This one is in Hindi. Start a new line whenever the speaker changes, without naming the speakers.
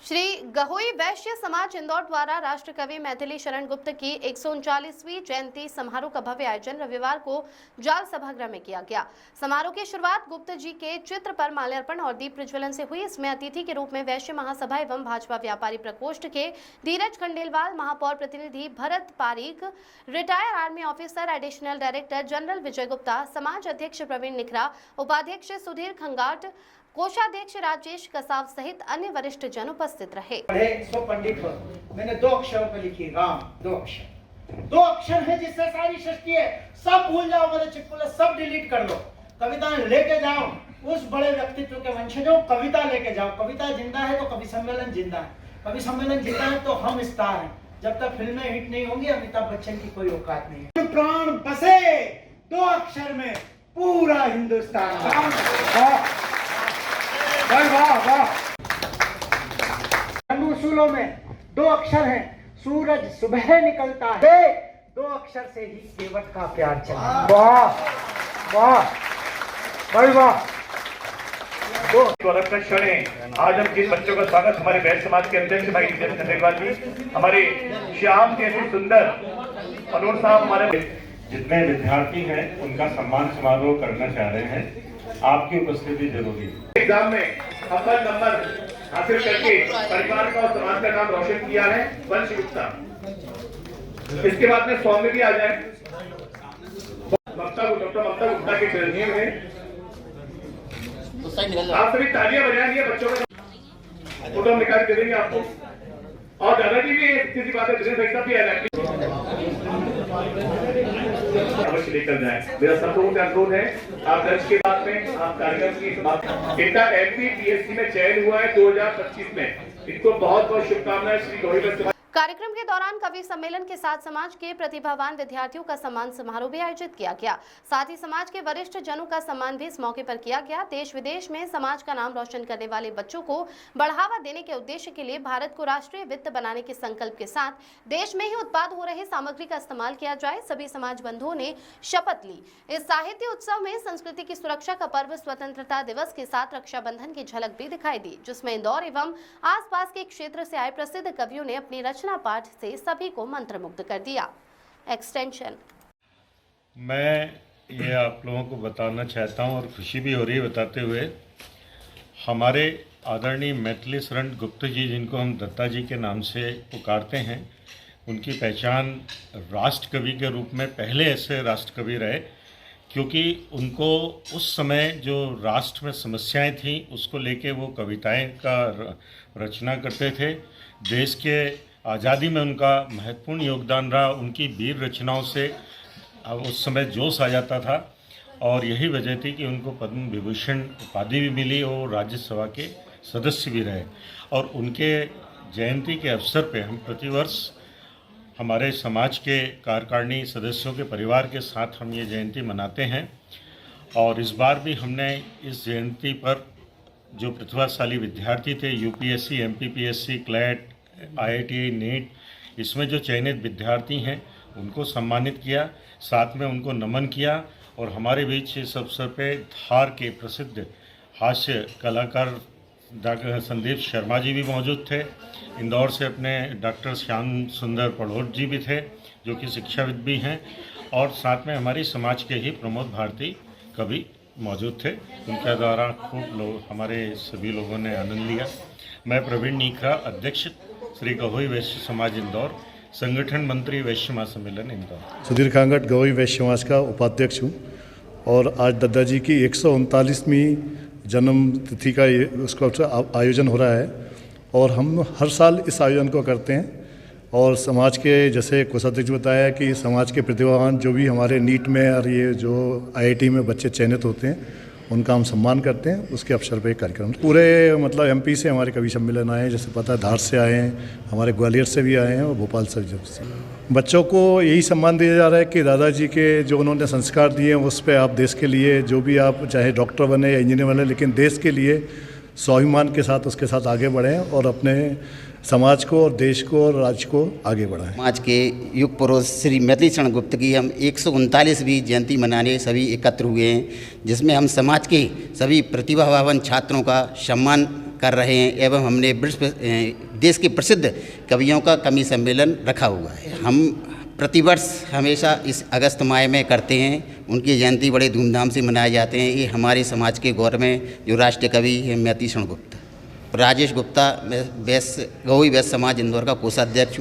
श्री गहोई वैश्य समाज इंदौर द्वारा राष्ट्र कवि मैथिली शरण गुप्त की 139वीं जयंती समारोह का भव्य आयोजन रविवार को जाल सभागृह में किया गया। समारोह की शुरुआत गुप्त जी के चित्र पर माल्यार्पण और दीप प्रज्वलन से हुई। इसमें अतिथि के रूप में वैश्य महासभा एवं भाजपा व्यापारी प्रकोष्ठ के धीरज खंडेलवाल, महापौर प्रतिनिधि Bharat Pareek, retire army officer additional director general Vijay Gupta, समाज अध्यक्ष प्रवीण निखरा, उपाध्यक्ष सुधीर खंगाट, कोषाध्यक्ष राजेश कसाव सहित अन्य वरिष्ठ जन उपस्थित रहे।
पंडित हो, मैंने 2 अक्षरों पे लिखी राम, 2 अक्षर है जिससे सारी सृष्टि है। सब भूल जाओ, मेरे चिपकुले सब डिलीट कर दो। कविता लेके जाओ उस बड़े व्यक्तित्व के वंशजों, कविता लेके जाओ। कविता जिंदा है तो कवि सम्मेलन जिंदा है, कवि सम्मेलन जिंदा है तो हम स्टार हैं। जब तक फिल्में हिट नहीं होंगी अमिताभ बच्चन की कोई औकात नहीं है। प्राण बसे 2 अक्षर में पूरा हिंदुस्तान। वाह वाह। उसूलों में 2 अक्षर हैं, सूरज सुबह निकलता है, 2 अक्षर से ही केवट का प्यार चला। वाह वाह भाई वाह।
गौरव का क्षण है। आज हम जिन बच्चों का स्वागत हमारे वैश्य समाज के अध्यक्ष भाई धीरज खंडेलवाल जी, हमारे श्याम जैसे सुंदर मनोहर साहब, हमारे
जितने विद्यार्थी हैं उनका सम्मान समारोह करना चाह रहे हैं। आपकी उपस्थिति जरूरी है।
एग्जाम में अव्वल नंबर हासिल करके परिवार का और समाज का नाम रोशन किया है वंश गुप्ता। इसके बाद में स्वामी भी आ जाए। डॉक्टर ममता गुप्ता के चरणीय में आप सभी तालियां बजाएंगे। बच्चों का फोटो निकाल के देंगे आपको, और दादाजी भी किसी बात है भी आ अवश्य लेकर जाए। मेरा सब लोगों का अनुरोध है, आप दर्ज के बाद में आप कार्यक्रम की इनका एमपीपीएससी में चयन हुआ है 2025 में। इनको बहुत बहुत शुभकामनाएं। श्री गौरी
कार्यक्रम के दौरान कवि सम्मेलन के साथ समाज के प्रतिभावान विद्यार्थियों का सम्मान समारोह भी आयोजित किया गया। साथ ही समाज के वरिष्ठ जनों का सम्मान भी इस मौके पर किया गया। देश विदेश में समाज का नाम रोशन करने वाले बच्चों को बढ़ावा देने के उद्देश्य के लिए भारत को राष्ट्रीय वित्त बनाने के संकल्प के साथ देश में ही उत्पाद हो रहे सामग्री का इस्तेमाल किया जाए। सभी समाज बंधुओं ने शपथ ली। इस साहित्य उत्सव में संस्कृति की सुरक्षा का पर्व स्वतंत्रता दिवस के साथ रक्षाबंधन की झलक भी दिखाई दी, जिसमें इंदौर एवं आसपास के क्षेत्र से आए प्रसिद्ध कवियों ने अपनी रचना पाठ से सभी को मंत्रमुग्ध कर दिया। एक्सटेंशन
मैं ये आप लोगों को बताना चाहता हूँ और खुशी भी हो रही है बताते हुए। हमारे आदरणीय मैथिली शरण गुप्त जी, जिनको हम दत्ता जी के नाम से पुकारते हैं, उनकी पहचान राष्ट्र कवि के रूप में पहले ऐसे राष्ट्र कवि रहे, क्योंकि उनको उस समय जो राष्ट्र में समस्याएं थीं उसको लेके वो कविताएं का रचना करते थे। देश के आज़ादी में उनका महत्वपूर्ण योगदान रहा। उनकी वीर रचनाओं से उस समय जोश आ जाता था, और यही वजह थी कि उनको पद्म विभूषण उपाधि भी मिली और राज्यसभा के सदस्य भी रहे। और उनके जयंती के अवसर पे हम प्रतिवर्ष हमारे समाज के कार्यकारिणी सदस्यों के परिवार के साथ हम ये जयंती मनाते हैं। और इस बार भी हमने इस जयंती पर जो प्रतिभाशाली विद्यार्थी थे, UPSC, MPPSC, CLAT, IIT, NEET, इसमें जो चयनित विद्यार्थी हैं उनको सम्मानित किया, साथ में उनको नमन किया। और हमारे बीच इस अवसर पे धार के प्रसिद्ध हास्य कलाकार डॉक्टर संदीप शर्मा जी भी मौजूद थे। इंदौर से अपने डॉक्टर श्याम सुंदर पढ़ोट जी भी थे, जो कि शिक्षाविद भी हैं, और साथ में हमारी समाज के ही प्रमोद भारती कवि मौजूद थे। उनके द्वारा खूब हमारे सभी लोगों ने आनंद लिया। मैं प्रवीण निखरा, अध्यक्ष श्री गहोई वैश्य समाज इंदौर, संगठन मंत्री वैश्य महासम्मेलन इंदौर।
सुधीर खंगाट गहोई वैश्य समाज का उपाध्यक्ष हूँ, और आज दादाजी की 139वीं जन्म तिथि का उसका आयोजन हो रहा है, और हम हर साल इस आयोजन को करते हैं। और समाज के, जैसे कोषाध्यक्ष बताया कि समाज के प्रतिभावान जो भी हमारे नीट में और ये जो आईआईटी में बच्चे चयनित होते हैं उनका हम सम्मान करते हैं। उसके अवसर पर कार्यक्रम पूरे मतलब एमपी से हमारे कवि सम्मेलन आए हैं, जैसे पता है धार से आए हैं, हमारे ग्वालियर से भी आए हैं, और भोपाल से भी। बच्चों को यही सम्मान दिया जा रहा है कि दादाजी के जो उन्होंने संस्कार दिए हैं उस पर आप देश के लिए, जो भी आप चाहे डॉक्टर बने या इंजीनियर बने, लेकिन देश के लिए स्वाभिमान के साथ उसके साथ आगे बढ़ें और अपने समाज को और देश को और राज्य को आगे बढ़ाएं।
समाज के युग पुरुष श्री मैथिली शरण गुप्त की हम 139वीं जयंती मनाने सभी एकत्र हुए हैं, जिसमें हम समाज के सभी प्रतिभावान छात्रों का सम्मान कर रहे हैं एवं हमने देश के प्रसिद्ध कवियों का कवि सम्मेलन रखा हुआ है। हम प्रतिवर्ष हमेशा इस अगस्त माह में करते हैं। उनकी जयंती बड़े धूमधाम से मनाए जाते हैं। ये हमारे समाज के गौरव में जो राष्ट्रीय कवि हैं मैथिली शरण गुप्त, राजेश गुप्ता, गौवी वैश्य समाज इंदौर का कोषाध्यक्ष हूँ।